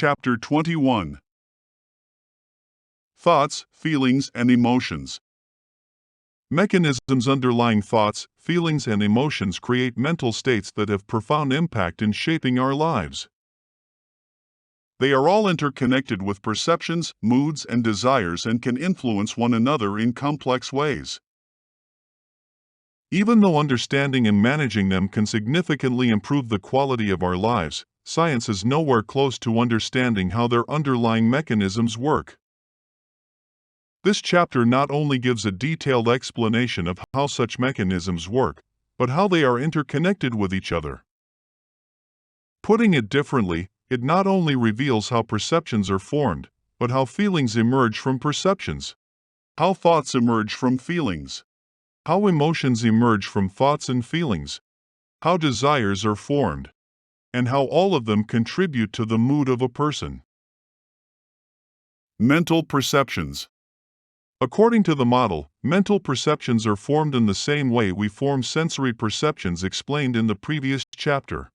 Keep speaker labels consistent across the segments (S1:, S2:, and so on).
S1: Chapter 21. Thoughts, Feelings, and Emotions. Mechanisms underlying thoughts, feelings, and emotions create mental states that have profound impact in shaping our lives. They are all interconnected with perceptions, moods, and desires and can influence one another in complex ways. Even though understanding and managing them can significantly improve the quality of our lives, science is nowhere close to understanding how their underlying mechanisms work. This chapter not only gives a detailed explanation of how such mechanisms work, but how they are interconnected with each other. Putting it differently, it not only reveals how perceptions are formed, but how feelings emerge from perceptions, how thoughts emerge from feelings, how emotions emerge from thoughts and feelings, how desires are formed, and how all of them contribute to the mood of a person. Mental perceptions. According to the model, mental perceptions are formed in the same way we form sensory perceptions explained in the previous chapter.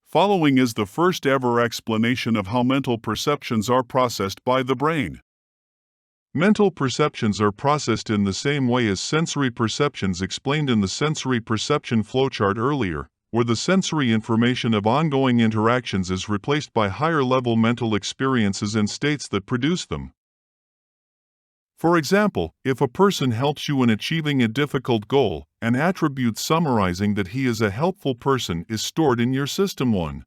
S1: Following is the first ever explanation of how mental perceptions are processed by the brain. Mental perceptions are processed in the same way as sensory perceptions explained in the sensory perception flowchart earlier, where the sensory information of ongoing interactions is replaced by higher-level mental experiences and states that produce them. For example, if a person helps you in achieving a difficult goal, an attribute summarizing that he is a helpful person is stored in your System 1.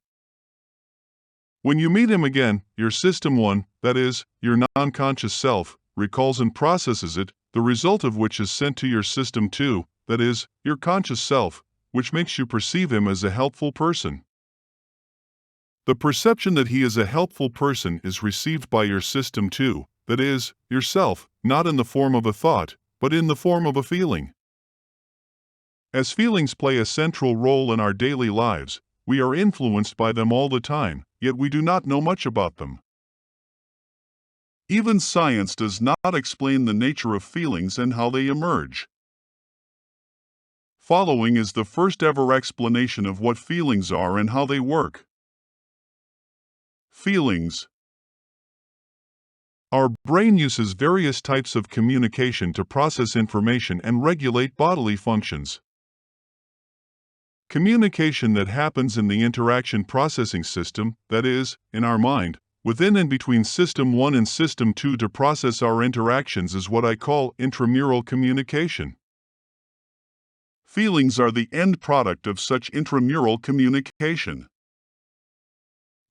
S1: When you meet him again, your System 1, that is, your non-conscious self, recalls and processes it, the result of which is sent to your System 2, that is, your conscious self, which makes you perceive him as a helpful person. The perception that he is a helpful person is received by your System 2, that is, yourself, not in the form of a thought, but in the form of a feeling. As feelings play a central role in our daily lives, we are influenced by them all the time, yet we do not know much about them. Even science does not explain the nature of feelings and how they emerge. Following is the first ever explanation of what feelings are and how they work. Feelings. Our brain uses various types of communication to process information and regulate bodily functions. Communication that happens in the interaction processing system, that is, in our mind, within and between System 1 and System 2 to process our interactions is what I call intramural communication. Feelings are the end product of such intramural communication.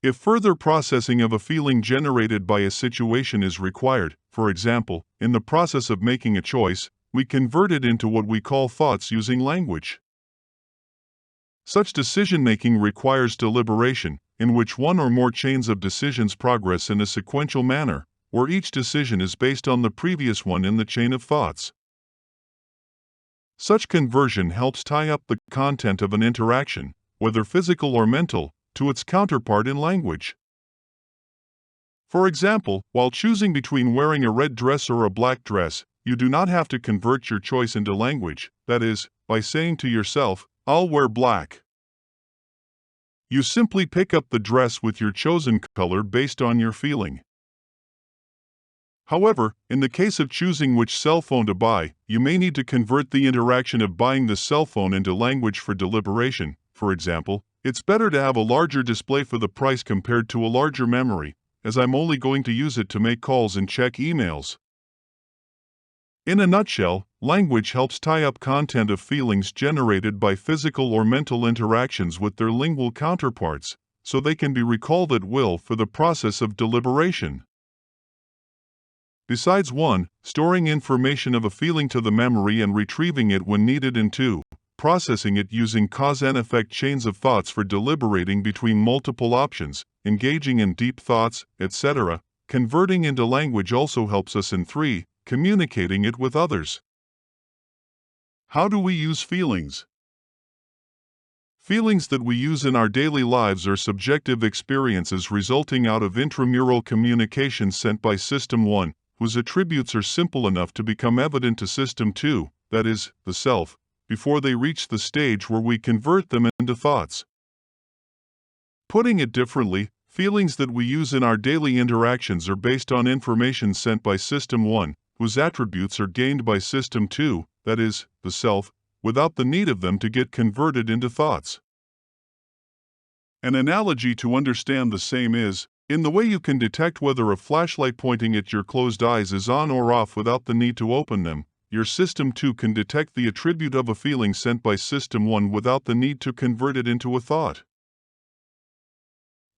S1: If further processing of a feeling generated by a situation is required, for example, in the process of making a choice, we convert it into what we call thoughts using language. Such decision-making requires deliberation, in which one or more chains of decisions progress in a sequential manner, where each decision is based on the previous one in the chain of thoughts. Such conversion helps tie up the content of an interaction, whether physical or mental, to its counterpart in language. For example, while choosing between wearing a red dress or a black dress, you do not have to convert your choice into language, that is, by saying to yourself, "I'll wear black." You simply pick up the dress with your chosen color based on your feeling. However, in the case of choosing which cell phone to buy, you may need to convert the interaction of buying the cell phone into language for deliberation. For example, it's better to have a larger display for the price compared to a larger memory, as I'm only going to use it to make calls and check emails. In a nutshell, language helps tie up content of feelings generated by physical or mental interactions with their lingual counterparts, so they can be recalled at will for the process of deliberation. Besides 1, storing information of a feeling to the memory and retrieving it when needed, and 2, processing it using cause and effect chains of thoughts for deliberating between multiple options, engaging in deep thoughts, etc., converting into language also helps us, in 3, communicating it with others. How do we use feelings? Feelings that we use in our daily lives are subjective experiences resulting out of intramural communication sent by System 1, whose attributes are simple enough to become evident to System 2, that is, the self, before they reach the stage where we convert them into thoughts. Putting it differently, feelings that we use in our daily interactions are based on information sent by System 1, whose attributes are gained by System 2, that is, the self, without the need of them to get converted into thoughts. An analogy to understand the same is, in the way you can detect whether a flashlight pointing at your closed eyes is on or off without the need to open them, your System 2 can detect the attribute of a feeling sent by System 1 without the need to convert it into a thought.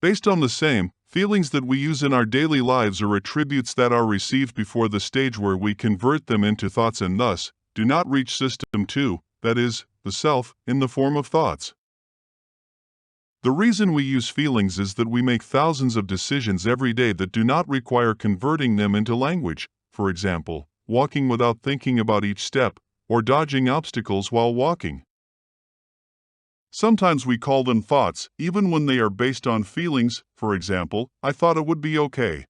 S1: Based on the same, feelings that we use in our daily lives are attributes that are received before the stage where we convert them into thoughts and thus do not reach System 2, that is, the self, in the form of thoughts. The reason we use feelings is that we make thousands of decisions every day that do not require converting them into language, for example, walking without thinking about each step, or dodging obstacles while walking. Sometimes we call them thoughts, even when they are based on feelings, for example, I thought it would be okay.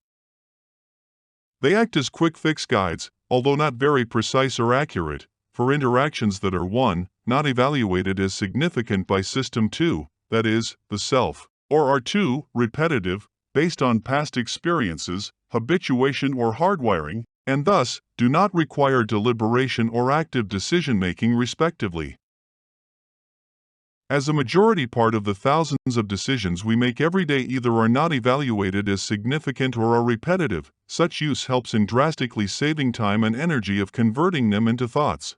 S1: They act as quick-fix guides, although not very precise or accurate, for interactions that are 1, not evaluated as significant by System 2, that is, the self, or are 2, repetitive, based on past experiences, habituation or hardwiring, and thus, do not require deliberation or active decision-making respectively. As a majority part of the thousands of decisions we make every day either are not evaluated as significant or are repetitive, such use helps in drastically saving time and energy of converting them into thoughts.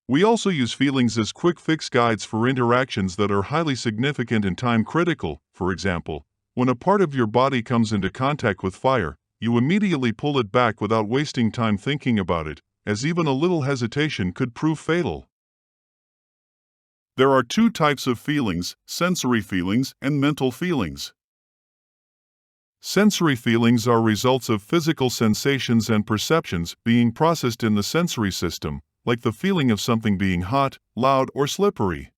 S1: We also use feelings as quick-fix guides for interactions that are highly significant and time-critical. For example, when a part of your body comes into contact with fire, you immediately pull it back without wasting time thinking about it, as even a little hesitation could prove fatal. There are 2 types of feelings: sensory feelings and mental feelings. Sensory feelings are results of physical sensations and perceptions being processed in the sensory system, like the feeling of something being hot, loud, or slippery.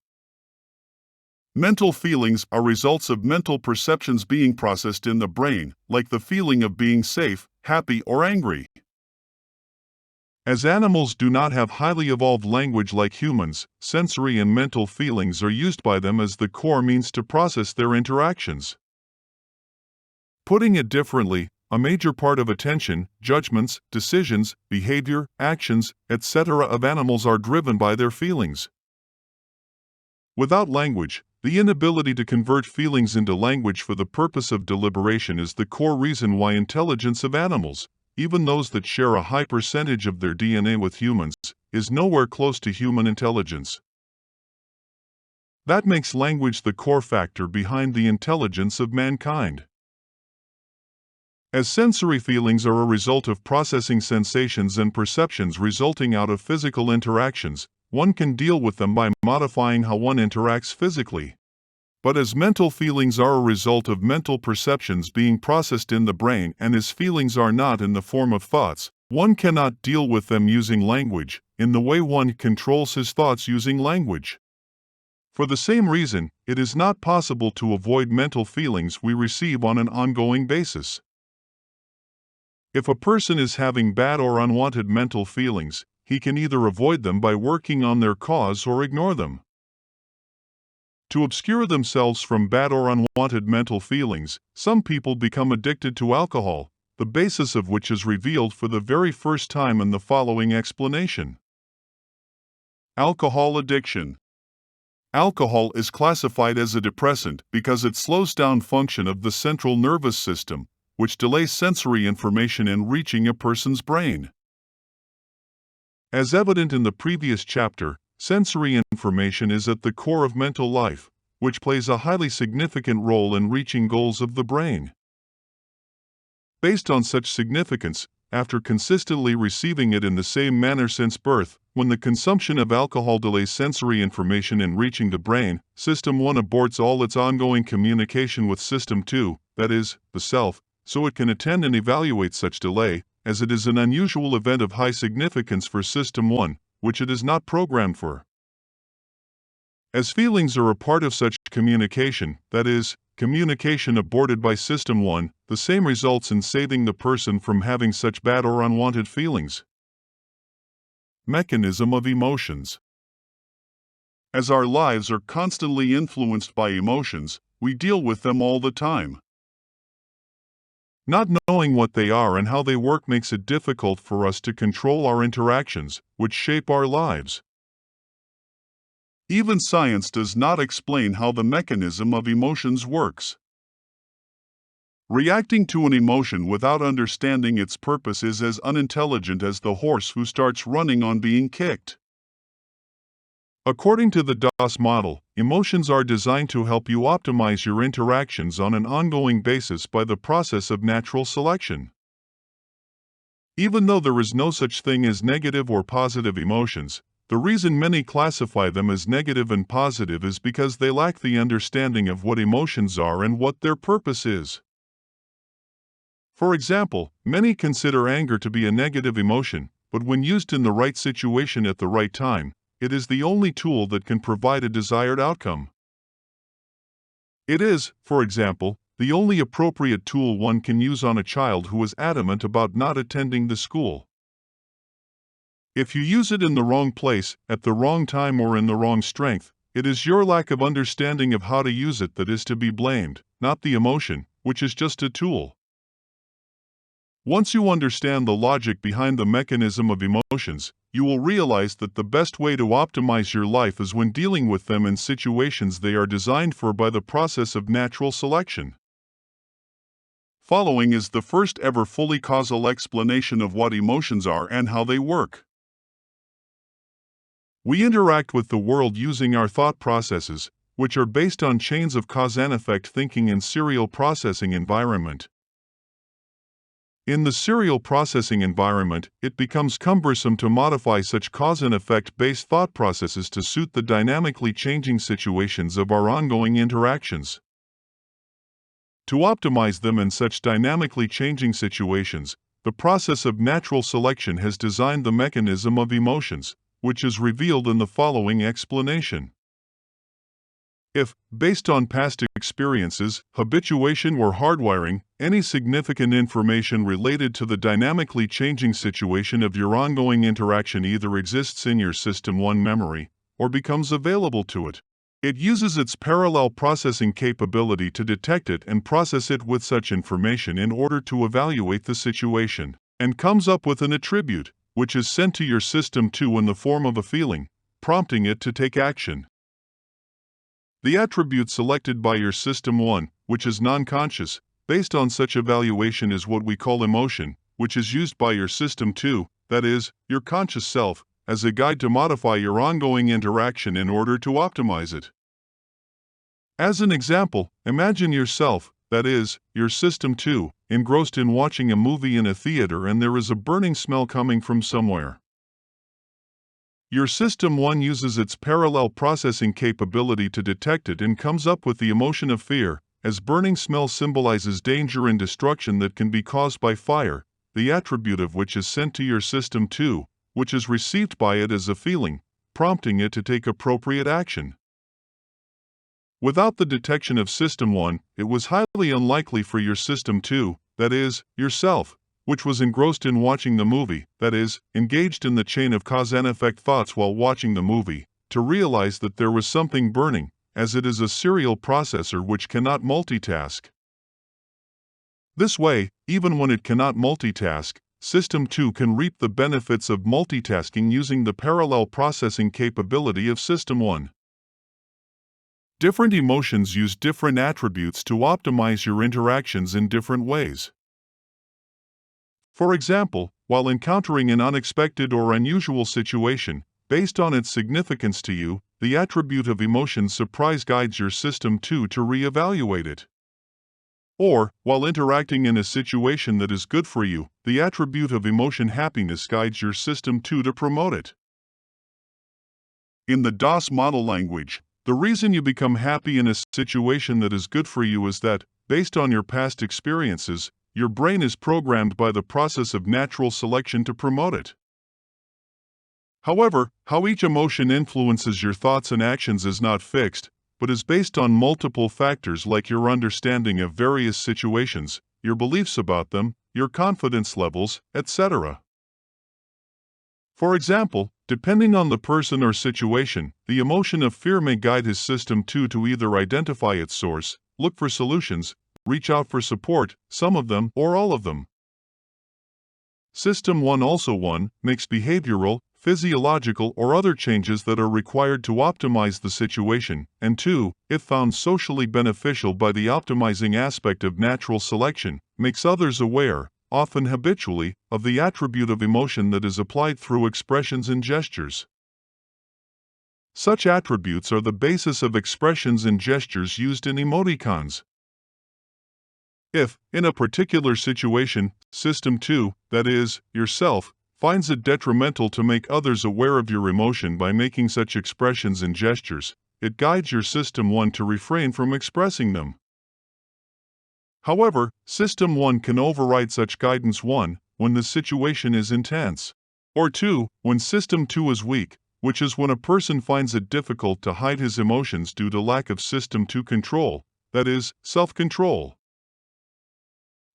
S1: Mental feelings are results of mental perceptions being processed in the brain, like the feeling of being safe, happy, or angry. As animals do not have highly evolved language like humans, sensory and mental feelings are used by them as the core means to process their interactions. Putting it differently, a major part of attention, judgments, decisions, behavior, actions, etc. of animals are driven by their feelings. Without language, the inability to convert feelings into language for the purpose of deliberation is the core reason why intelligence of animals, even those that share a high percentage of their DNA with humans, is nowhere close to human intelligence. That makes language the core factor behind the intelligence of mankind. As sensory feelings are a result of processing sensations and perceptions resulting out of physical interactions, one can deal with them by modifying how one interacts physically. But as mental feelings are a result of mental perceptions being processed in the brain and as feelings are not in the form of thoughts, one cannot deal with them using language, in the way one controls his thoughts using language. For the same reason, it is not possible to avoid mental feelings we receive on an ongoing basis. If a person is having bad or unwanted mental feelings, he can either avoid them by working on their cause or ignore them. To obscure themselves from bad or unwanted mental feelings, some people become addicted to alcohol, the basis of which is revealed for the very first time in the following explanation. Alcohol addiction. Alcohol is classified as a depressant because it slows down function of the central nervous system, which delays sensory information in reaching a person's brain. As evident in the previous chapter, sensory information is at the core of mental life, which plays a highly significant role in reaching goals of the brain. Based on such significance, after consistently receiving it in the same manner since birth, when the consumption of alcohol delays sensory information in reaching the brain, System 1 aborts all its ongoing communication with System 2, that is, the self, so it can attend and evaluate such delay, as it is an unusual event of high significance for System 1, which it is not programmed for. As feelings are a part of such communication, that is, communication aborted by System 1, the same results in saving the person from having such bad or unwanted feelings. Mechanism of emotions. As our lives are constantly influenced by emotions, we deal with them all the time. Not knowing what they are and how they work makes it difficult for us to control our interactions, which shape our lives. Even science does not explain how the mechanism of emotions works. Reacting to an emotion without understanding its purpose is as unintelligent as the horse who starts running on being kicked. According to the DOS model, emotions are designed to help you optimize your interactions on an ongoing basis by the process of natural selection. Even though there is no such thing as negative or positive emotions, the reason many classify them as negative and positive is because they lack the understanding of what emotions are and what their purpose is. For example, many consider anger to be a negative emotion, but when used in the right situation at the right time, it is the only tool that can provide a desired outcome. It is, for example, the only appropriate tool one can use on a child who is adamant about not attending the school. If you use it in the wrong place, at the wrong time or in the wrong strength, it is your lack of understanding of how to use it that is to be blamed, not the emotion, which is just a tool. Once you understand the logic behind the mechanism of emotions, you will realize that the best way to optimize your life is when dealing with them in situations they are designed for by the process of natural selection. Following is the first ever fully causal explanation of what emotions are and how they work. We interact with the world using our thought processes, which are based on chains of cause-and-effect thinking and serial processing environment. In the serial processing environment, it becomes cumbersome to modify such cause-and-effect-based thought processes to suit the dynamically changing situations of our ongoing interactions. To optimize them in such dynamically changing situations, the process of natural selection has designed the mechanism of emotions, which is revealed in the following explanation. If, based on past experiences, habituation or hardwiring, any significant information related to the dynamically changing situation of your ongoing interaction either exists in your System 1 memory or becomes available to it, it uses its parallel processing capability to detect it and process it with such information in order to evaluate the situation, and comes up with an attribute, which is sent to your System 2 in the form of a feeling, prompting it to take action. The attribute selected by your System 1, which is non-conscious, based on such evaluation is what we call emotion, which is used by your System 2, that is, your conscious self, as a guide to modify your ongoing interaction in order to optimize it. As an example, imagine yourself, that is, your System 2, engrossed in watching a movie in a theater and there is a burning smell coming from somewhere. Your System 1 uses its parallel processing capability to detect it and comes up with the emotion of fear, as burning smell symbolizes danger and destruction that can be caused by fire, the attribute of which is sent to your System 2, which is received by it as a feeling, prompting it to take appropriate action. Without the detection of System 1, it was highly unlikely for your System 2, that is, yourself, which was engrossed in watching the movie, that is, engaged in the chain of cause-and-effect thoughts while watching the movie, to realize that there was something burning, as it is a serial processor which cannot multitask. This way, even when it cannot multitask, System 2 can reap the benefits of multitasking using the parallel processing capability of System 1. Different emotions use different attributes to optimize your interactions in different ways. For example, while encountering an unexpected or unusual situation, based on its significance to you, the attribute of emotion surprise guides your System 2 to re-evaluate it. Or, while interacting in a situation that is good for you, the attribute of emotion happiness guides your System 2 to promote it. In the DOS model language, the reason you become happy in a situation that is good for you is that, based on your past experiences, your brain is programmed by the process of natural selection to promote it. However, how each emotion influences your thoughts and actions is not fixed, but is based on multiple factors like your understanding of various situations, your beliefs about them, your confidence levels, etc. For example, depending on the person or situation, the emotion of fear may guide his System 2 to either identify its source, look for solutions, reach out for support, some of them or all of them. System 1 also 1 makes behavioral, physiological or other changes that are required to optimize the situation, and 2, if found socially beneficial by the optimizing aspect of natural selection, makes others aware, often habitually, of the attribute of emotion that is applied through expressions and gestures. Such attributes are the basis of expressions and gestures used in emoticons. If, in a particular situation, System 2, that is, yourself, finds it detrimental to make others aware of your emotion by making such expressions and gestures, it guides your System 1 to refrain from expressing them. However, System 1 can override such guidance 1, when the situation is intense, or 2, when System 2 is weak, which is when a person finds it difficult to hide his emotions due to lack of System 2 control, that is, self-control.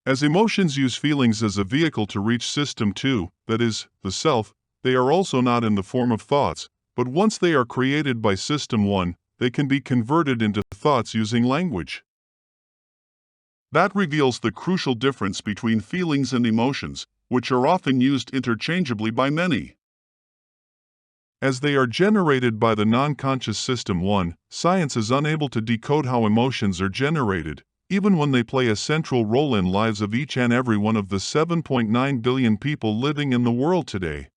S1: As emotions use feelings as a vehicle to reach System 2, that is, the self, they are also not in the form of thoughts, but once they are created by System 1, they can be converted into thoughts using language. That reveals the crucial difference between feelings and emotions, which are often used interchangeably by many. As they are generated by the non-conscious System 1, science is unable to decode how emotions are generated, even when they play a central role in lives of each and every one of the 7.9 billion people living in the world today.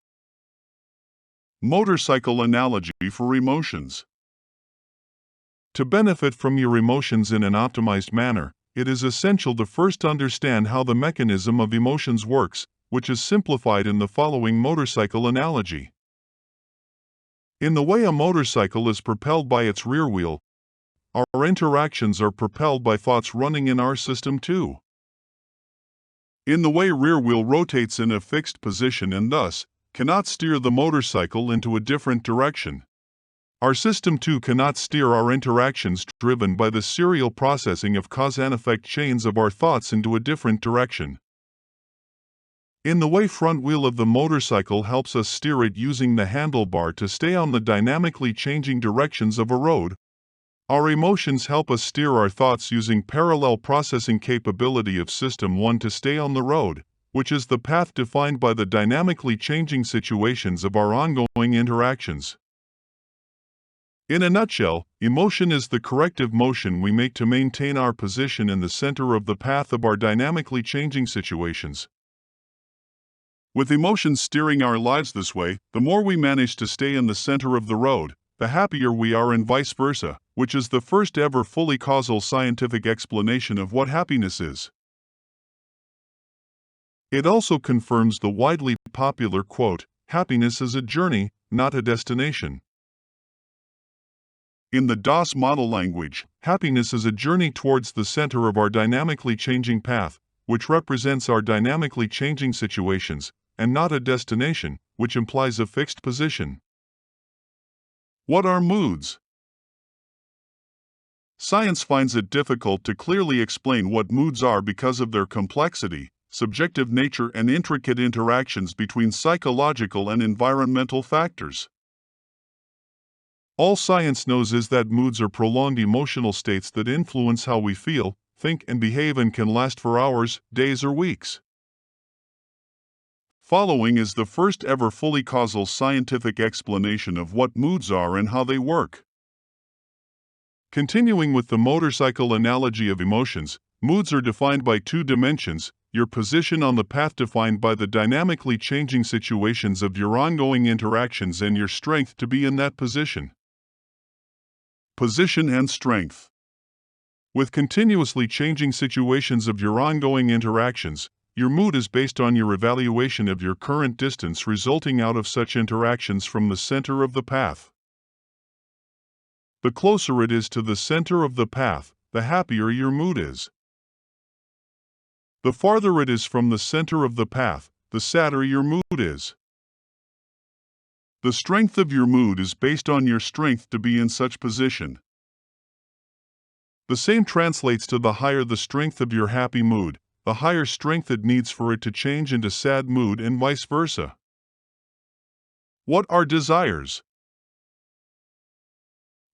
S1: Motorcycle analogy for emotions. To benefit from your emotions in an optimized manner, it is essential to first understand how the mechanism of emotions works, which is simplified in the following motorcycle analogy. In the way a motorcycle is propelled by its rear wheel, our interactions are propelled by thoughts running in our System 2. In the way rear wheel rotates in a fixed position and thus cannot steer the motorcycle into a different direction, our System 2 cannot steer our interactions driven by the serial processing of cause and effect chains of our thoughts into a different direction. In the way front wheel of the motorcycle helps us steer it using the handlebar to stay on the dynamically changing directions of a road, our emotions help us steer our thoughts using parallel processing capability of System 1 to stay on the road, which is the path defined by the dynamically changing situations of our ongoing interactions. In a nutshell, emotion is the corrective motion we make to maintain our position in the center of the path of our dynamically changing situations. With emotions steering our lives this way, the more we manage to stay in the center of the road, the happier we are and vice versa, which is the first ever fully causal scientific explanation of what happiness is. It also confirms the widely popular quote, "Happiness is a journey, not a destination." In the DOS model language, happiness is a journey towards the center of our dynamically changing path, which represents our dynamically changing situations, and not a destination, which implies a fixed position. What are moods? Science finds it difficult to clearly explain what moods are because of their complexity, subjective nature, and intricate interactions between psychological and environmental factors. All science knows is that moods are prolonged emotional states that influence how we feel, think, and behave and can last for hours, days, or weeks. Following is the first ever fully causal scientific explanation of what moods are and how they work. Continuing with the motorcycle analogy of emotions, moods are defined by two dimensions: your position on the path defined by the dynamically changing situations of your ongoing interactions and your strength to be in that position. Position and strength. With continuously changing situations of your ongoing interactions, your mood is based on your evaluation of your current distance resulting out of such interactions from the center of the path. The closer it is to the center of the path, the happier your mood is. The farther it is from the center of the path, the sadder your mood is. The strength of your mood is based on your strength to be in such position. The same translates to the higher the strength of your happy mood, the higher strength it needs for it to change into sad mood and vice versa. What are desires?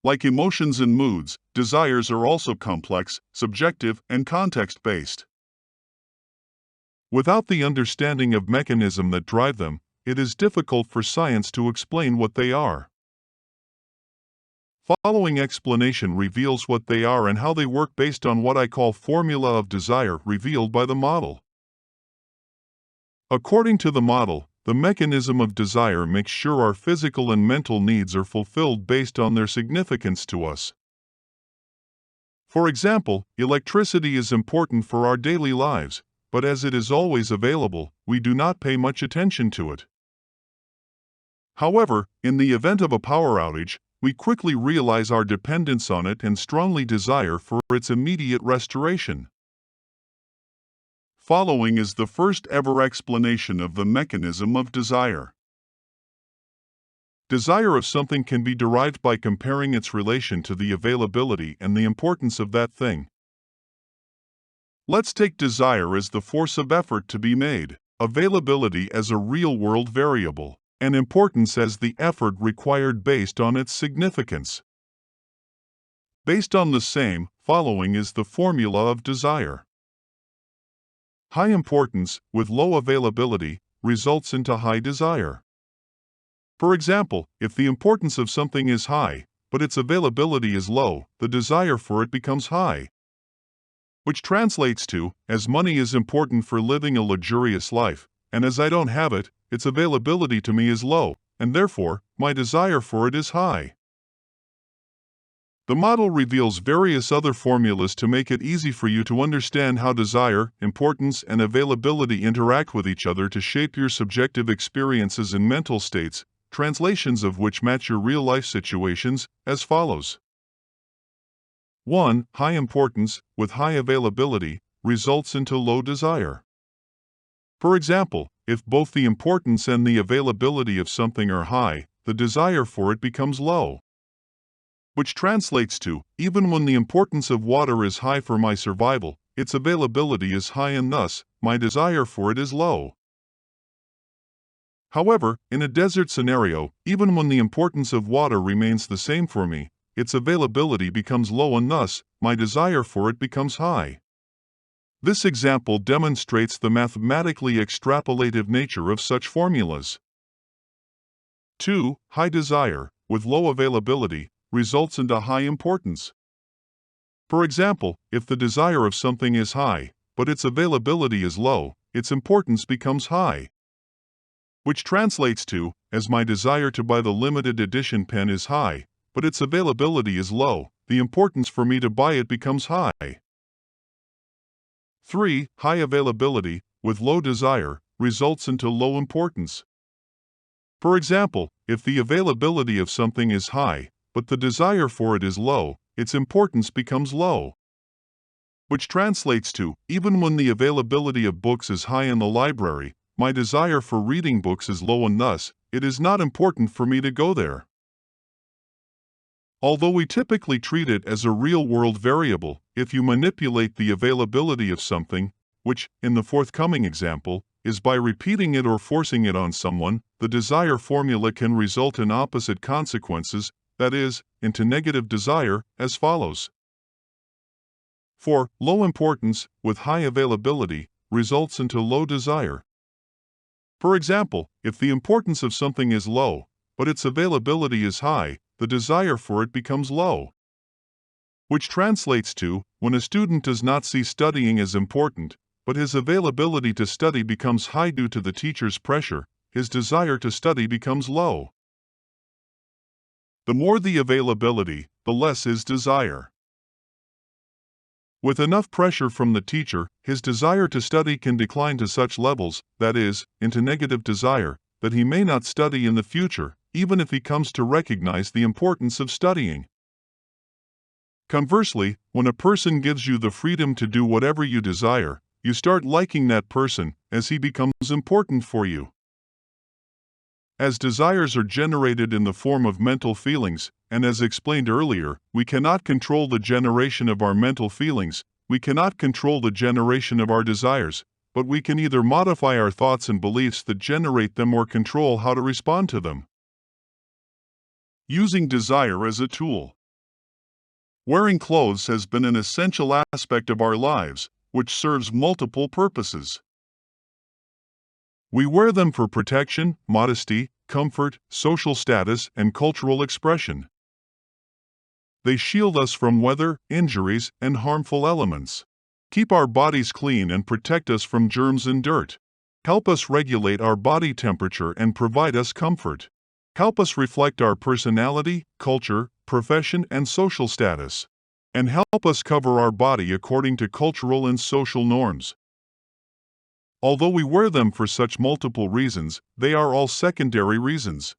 S1: Like emotions and moods, desires are also complex, subjective, and context-based. Without the understanding of mechanisms that drive them, it is difficult for science to explain what they are. Following explanation reveals what they are and how they work based on what I call formula of desire revealed by the model. According to the model, the mechanism of desire makes sure our physical and mental needs are fulfilled based on their significance to us. For example, electricity is important for our daily lives, but as it is always available, we do not pay much attention to it. However, in the event of a power outage, we quickly realize our dependence on it and strongly desire for its immediate restoration. Following is the first ever explanation of the mechanism of desire. Desire of something can be derived by comparing its relation to the availability and the importance of that thing. Let's take desire as the force of effort to be made, availability as a real-world variable, and importance as the effort required based on its significance. Based on the same, following is the formula of desire. High importance, with low availability, results into high desire. For example, if the importance of something is high, but its availability is low, the desire for it becomes high. Which translates to, as money is important for living a luxurious life, and as I don't have it, its availability to me is low, and therefore, my desire for it is high. The model reveals various other formulas to make it easy for you to understand how desire, importance, and availability interact with each other to shape your subjective experiences and mental states, translations of which match your real-life situations, as follows. 1. High importance, with high availability, results into low desire. For example, if both the importance and the availability of something are high, the desire for it becomes low. Which translates to, even when the importance of water is high for my survival, its availability is high and thus, my desire for it is low. However, in a desert scenario, even when the importance of water remains the same for me, its availability becomes low and thus, my desire for it becomes high. This example demonstrates the mathematically extrapolative nature of such formulas. 2. High desire, with low availability, results into high importance. For example, if the desire of something is high, but its availability is low, its importance becomes high. Which translates to, as my desire to buy the limited edition pen is high, but its availability is low, the importance for me to buy it becomes high. 3. High availability, with low desire, results into low importance. For example, if the availability of something is high, but the desire for it is low, its importance becomes low. Which translates to, even when the availability of books is high in the library, my desire for reading books is low and thus, it is not important for me to go there. Although we typically treat it as a real-world variable, if you manipulate the availability of something, which, in the forthcoming example, is by repeating it or forcing it on someone, the desire formula can result in opposite consequences, that is, into negative desire, as follows. 4. Low importance, with high availability, results into low desire. For example, if the importance of something is low, but its availability is high, the desire for it becomes low. Which translates to, when a student does not see studying as important, but his availability to study becomes high due to the teacher's pressure, his desire to study becomes low. The more the availability, the less his desire. With enough pressure from the teacher, his desire to study can decline to such levels, that is, into negative desire, that he may not study in the future, even if he comes to recognize the importance of studying. Conversely, when a person gives you the freedom to do whatever you desire, you start liking that person, as he becomes important for you. As desires are generated in the form of mental feelings, and as explained earlier, we cannot control the generation of our mental feelings, we cannot control the generation of our desires, but we can either modify our thoughts and beliefs that generate them or control how to respond to them. Using desire as a tool. Wearing clothes has been an essential aspect of our lives, which serves multiple purposes. We wear them for protection, modesty, comfort, social status, and cultural expression. They shield us from weather, injuries, and harmful elements. Keep our bodies clean and protect us from germs and dirt. Help us regulate our body temperature and provide us comfort. Help us reflect our personality, culture, profession, and social status. And help us cover our body according to cultural and social norms. Although we wear them for such multiple reasons, they are all secondary reasons.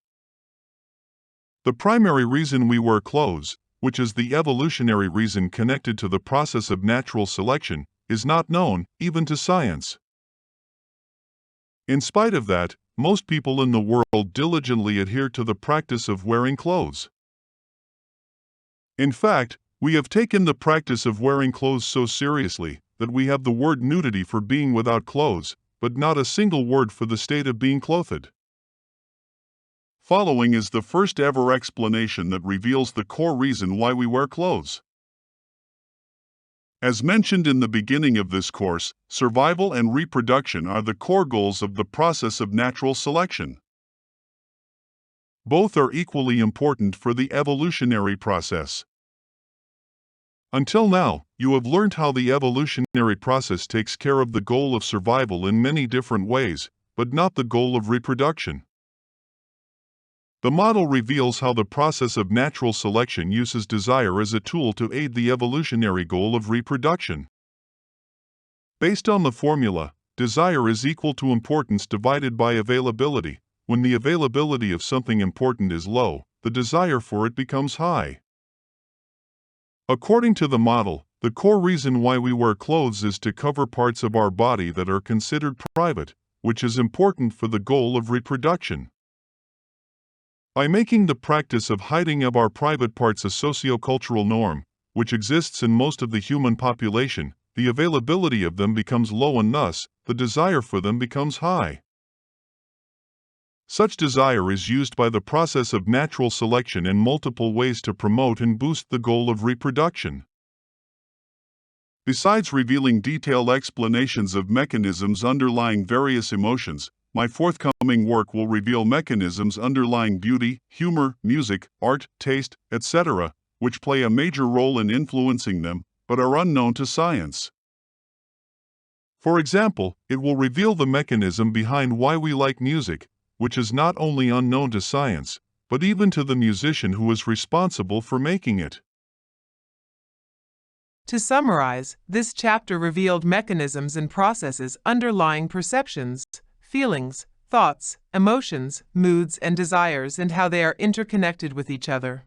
S1: The primary reason we wear clothes, which is the evolutionary reason connected to the process of natural selection, is not known, even to science. In spite of that, most people in the world diligently adhere to the practice of wearing clothes. In fact, we have taken the practice of wearing clothes so seriously that we have the word nudity for being without clothes, but not a single word for the state of being clothed. Following is the first ever explanation that reveals the core reason why we wear clothes. As mentioned in the beginning of this course, survival and reproduction are the core goals of the process of natural selection. Both are equally important for the evolutionary process. Until now, you have learned how the evolutionary process takes care of the goal of survival in many different ways, but not the goal of reproduction. The model reveals how the process of natural selection uses desire as a tool to aid the evolutionary goal of reproduction. Based on the formula, desire is equal to importance divided by availability. When the availability of something important is low, the desire for it becomes high. According to the model, the core reason why we wear clothes is to cover parts of our body that are considered private, which is important for the goal of reproduction. By making the practice of hiding of our private parts a socio-cultural norm, which exists in most of the human population, the availability of them becomes low and thus, the desire for them becomes high. Such desire is used by the process of natural selection in multiple ways to promote and boost the goal of reproduction. Besides revealing detailed explanations of mechanisms underlying various emotions, my forthcoming work will reveal mechanisms underlying beauty, humor, music, art, taste, etc., which play a major role in influencing them, but are unknown to science. For example, it will reveal the mechanism behind why we like music, which is not only unknown to science, but even to the musician who is responsible for making it.
S2: To summarize, this chapter revealed mechanisms and processes underlying perceptions, feelings, thoughts, emotions, moods, and desires, and how they are interconnected with each other.